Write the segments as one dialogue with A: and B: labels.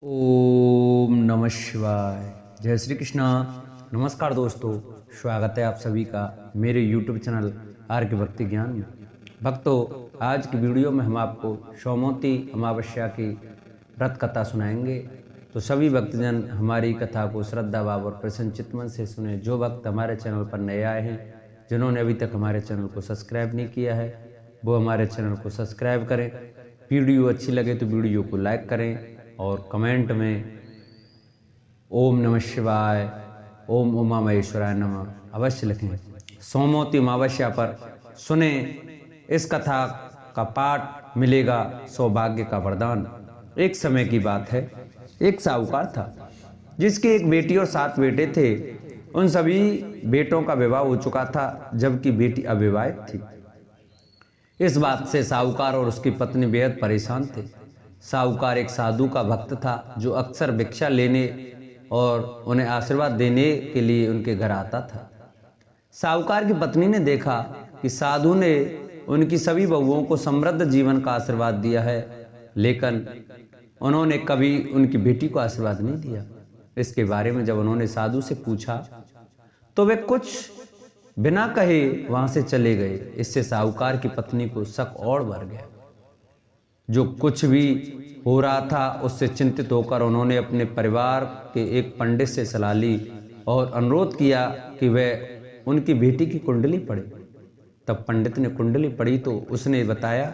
A: ओम नमः शिवाय। जय श्री कृष्णा। नमस्कार दोस्तों, स्वागत है आप सभी का मेरे YouTube चैनल आर के भक्ति ज्ञान में। भक्तों, आज की वीडियो में हम आपको सोमवती अमावस्या की व्रत कथा सुनाएंगे। तो सभी भक्तजन हमारी कथा को श्रद्धा भाव और प्रसन्न चित्त मन से सुने। जो भक्त हमारे चैनल पर नए आए हैं, जिन्होंने अभी तक हमारे चैनल को सब्सक्राइब नहीं किया है, वो हमारे चैनल को सब्सक्राइब करें। वीडियो अच्छी लगे तो वीडियो को लाइक करें और कमेंट में ओम नमः शिवाय, ओम उमा महेश्वराय नमः अवश्य लिखें। सोमवती अमावस्या पर सुने इस कथा का पाठ, मिलेगा सौभाग्य का वरदान। एक समय की बात है, एक साहूकार था जिसकी एक बेटी और 7 बेटे थे। उन सभी बेटों का विवाह हो चुका था, जबकि बेटी अविवाहित थी। इस बात से साहूकार और उसकी पत्नी बेहद परेशान थे। साहूकार एक साधु का भक्त था जो अक्सर भिक्षा लेने और उन्हें आशीर्वाद देने के लिए उनके घर आता था। साहूकार की पत्नी ने देखा कि साधु ने उनकी सभी बहुओं को समृद्ध जीवन का आशीर्वाद दिया है, लेकिन उन्होंने कभी उनकी बेटी को आशीर्वाद नहीं दिया। इसके बारे में जब उन्होंने साधु से पूछा तो वे कुछ बिना कहे वहां से चले गए। इससे साहूकार की पत्नी को शक और बढ़ गया। जो कुछ भी हो रहा था उससे चिंतित होकर उन्होंने अपने परिवार के एक पंडित से सलाह ली और अनुरोध किया कि वह उनकी बेटी की कुंडली पढ़े। तब पंडित ने कुंडली पढ़ी तो उसने बताया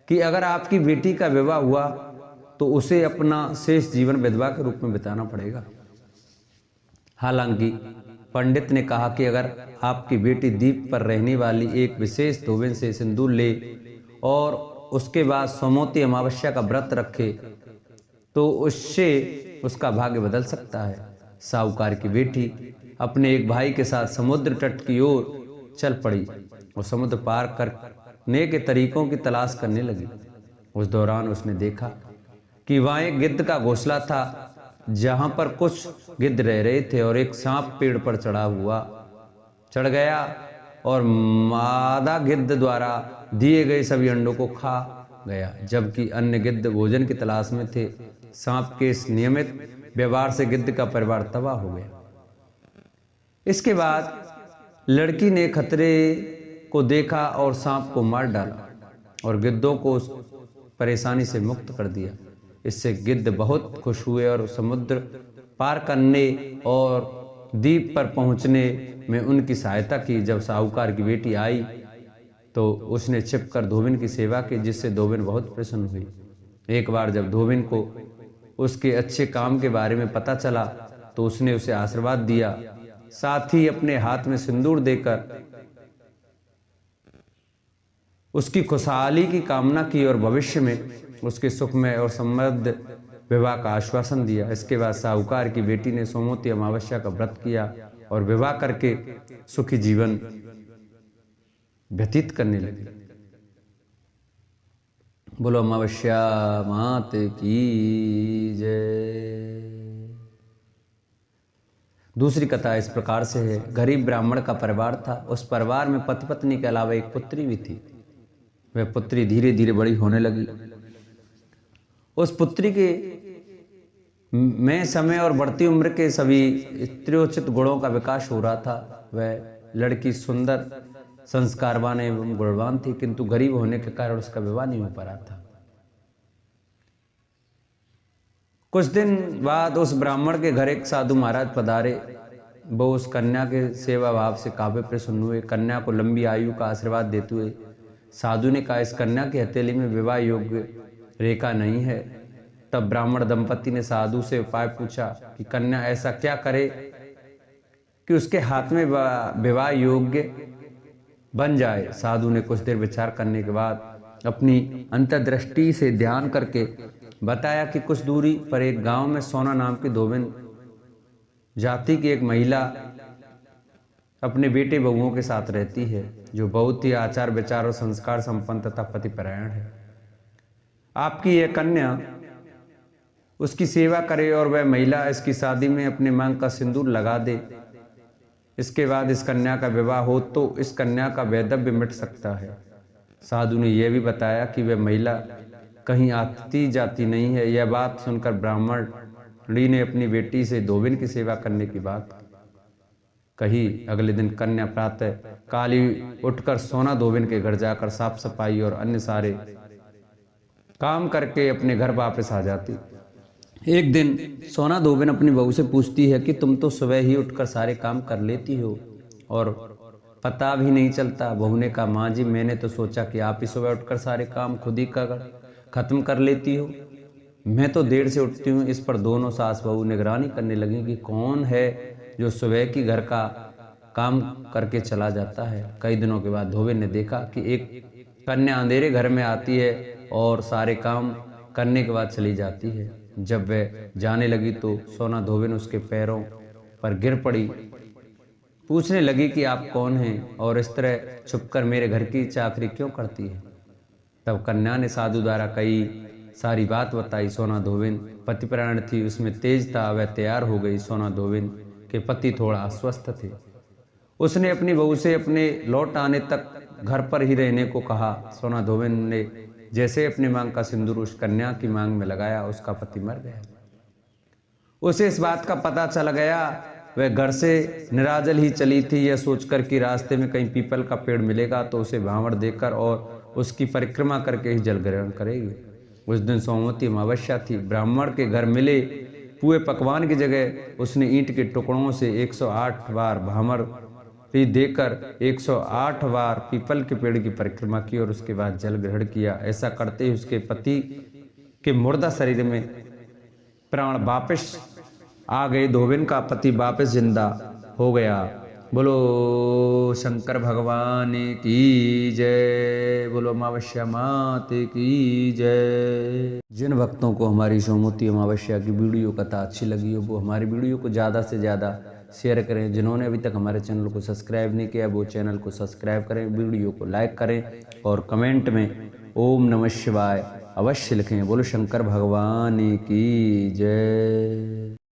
A: कि अगर आपकी बेटी का विवाह हुआ तो उसे अपना शेष जीवन विधवा के रूप में बिताना पड़ेगा। हालांकि पंडित ने कहा कि अगर आपकी बेटी दीप पर रहने वाली एक विशेष धोबन से सिंदूर ले और उसके बाद सोमवती अमावस्या का व्रत रखे तो उससे उसका भाग्य बदल सकता है। साहूकार की बेटी अपने एक भाई के साथ समुद्र तट की ओर चल पड़ी और समुद्र पार करने के तरीकों की तलाश करने लगी। उस दौरान उसने देखा कि वहां एक गिद्ध का घोंसला था, जहां पर कुछ गिद्ध रह रहे थे और एक सांप पेड़ पर चढ़ गया और मादा गिद्ध द्वारा दिए गए सभी अंडों को खा गया, जबकि अन्य गिद्ध भोजन की तलाश में थे। सांप के इस नियमित व्यवहार से गिद्ध का परिवार तबाह हो गया। इसके बाद लड़की ने खतरे को देखा और सांप को मार डाला और गिद्धों को उस परेशानी से मुक्त कर दिया। इससे गिद्ध बहुत खुश हुए और समुद्र पार करने और द्वीप पर पहुंचने में उनकी सहायता की। जब साहूकार की बेटी आई तो उसने छिपकर धोबिन की सेवा की, जिससे धोबिन बहुत प्रसन्न हुई। एक बार जब धोबिन को उसके अच्छे काम के बारे में पता चला तो उसने उसे आशीर्वाद दिया, साथ ही अपने हाथ में सिंदूर देकर उसकी खुशहाली की कामना की और भविष्य में उसके सुखमय और समृद्ध विवाह का आश्वासन दिया। इसके बाद साहूकार की बेटी ने सोमवती अमावस्या का व्रत किया और विवाह करके सुखी जीवन व्यतीत करने लगी। बोलो अमावस्या मात की जय। दूसरी कथा इस प्रकार से है। गरीब ब्राह्मण का परिवार था। उस परिवार में पति पत्नी के अलावा एक पुत्री भी थी। वह पुत्री धीरे धीरे बड़ी होने लगी। उस पुत्री के में समय और बढ़ती उम्र के सभी स्त्रीोचित गुणों का विकास हो रहा था। वह लड़की सुंदर, संस्कारवान एवं गुणवान थी, किंतु गरीब होने के कारण उसका विवाह नहीं हो पा रहा था। कुछ दिन बाद उस ब्राह्मण के घर एक साधु महाराज पधारे। वो उस कन्या के सेवा भाव से काफी प्रसन्न हुए। कन्या को लंबी आयु का आशीर्वाद देते हुए साधु ने कहा, इस कन्या की हथेली में विवाह योग्य रेखा नहीं है। तब ब्राह्मण दंपति ने साधु से उपाय पूछा कि कन्या ऐसा क्या करे कि उसके हाथ में विवाह योग्य बन जाए। साधु ने कुछ देर विचार करने के बाद अपनी अंतर्दृष्टि से ध्यान करके बताया कि कुछ दूरी पर एक गांव में सोना नाम की धोबिन जाति की एक महिला अपने बेटे बहुओं के साथ रहती है, जो बहुत ही आचार विचार और संस्कार संपन्न तथा पतिपरायण है। आपकी यह कन्या उसकी सेवा करे और वह महिला इसकी शादी में अपने मांग का सिंदूर लगा दे। इसके बाद इस कन्या का विवाह हो तो इस कन्या का वैधव्य मिट सकता है। साधु ने यह भी बताया कि वह महिला कहीं आती जाती नहीं है। यह बात सुनकर ब्राह्मणी ने अपनी बेटी से धोबिन की सेवा करने की बात कही। अगले दिन कन्या प्रातः काली उठकर सोना धोबिन के घर जाकर साफ सफाई और अन्य सारे काम करके अपने घर वापस आ जाती। एक दिन सोना धोबिन अपनी बहू से पूछती है कि तुम तो सुबह ही उठकर सारे काम कर लेती हो और पता भी नहीं चलता। बहू ने कहा, माँ जी मैंने तो सोचा कि आप ही सुबह उठकर सारे काम खुद ही खत्म कर लेती हो, मैं तो देर से उठती हूँ। इस पर दोनों सास बहू निगरानी करने लगी कि कौन है जो सुबह की घर का काम करके चला जाता है। कई दिनों के बाद धोबिन ने देखा कि एक कन्या अंधेरे घर में आती है और सारे काम करने के बाद चली जाती है। जब वह जाने लगी तो सोना धोबिन उसके पैरों पर गिर पड़ी, पूछने लगी कि आप कौन हैं और इस तरह छुपकर मेरे घर की चाकरी क्यों करती है। तब कन्या ने साधु द्वारा कई सारी बात बताई। सोना धोबिन पतिपरायण थी, उसमें तेज था, वह तैयार हो गई। सोना धोबिन के पति थोड़ा अस्वस्थ थे। उसने अपनी बहू से अपने लौट आने तक घर पर ही रहने को कहा। सोना धोबिन ने जैसे अपनी मांग का सिंदूर उस कन्या की मांग में लगाया, उसका पति मर गया। उसे इस बात का पता चल गया। वह घर से निराजल ही चली थी, यह सोचकर कि रास्ते में कहीं पीपल का पेड़ मिलेगा तो उसे भांवड़ देकर और उसकी परिक्रमा करके ही जल ग्रहण करेगी। उस दिन सोमवती अमावस्या थी। ब्राह्मण के घर मिले पुए पकवान की जगह उसने ईंट के टुकड़ों से 108 बार भामर देकर 108 बार पीपल के पेड़ की परिक्रमा की और उसके बाद जल ग्रहण किया। ऐसा करते ही उसके पति के मुर्दा शरीर में प्राण वापस आ गए। धोबिन का पति वापस जिंदा हो गया। बोलो शंकर भगवान की जय, बोलो अमावस्या माते की जय। जिन भक्तों को हमारी सोमवती अमावस्या की वीडियो कथा अच्छी लगी हो वो हमारी वीडियो को ज़्यादा से ज़्यादा शेयर करें। जिन्होंने अभी तक हमारे चैनल को सब्सक्राइब नहीं किया वो चैनल को सब्सक्राइब करें, वीडियो को लाइक करें और कमेंट में ओम नमः शिवाय अवश्य लिखें। बोलो शंकर भगवान की जय।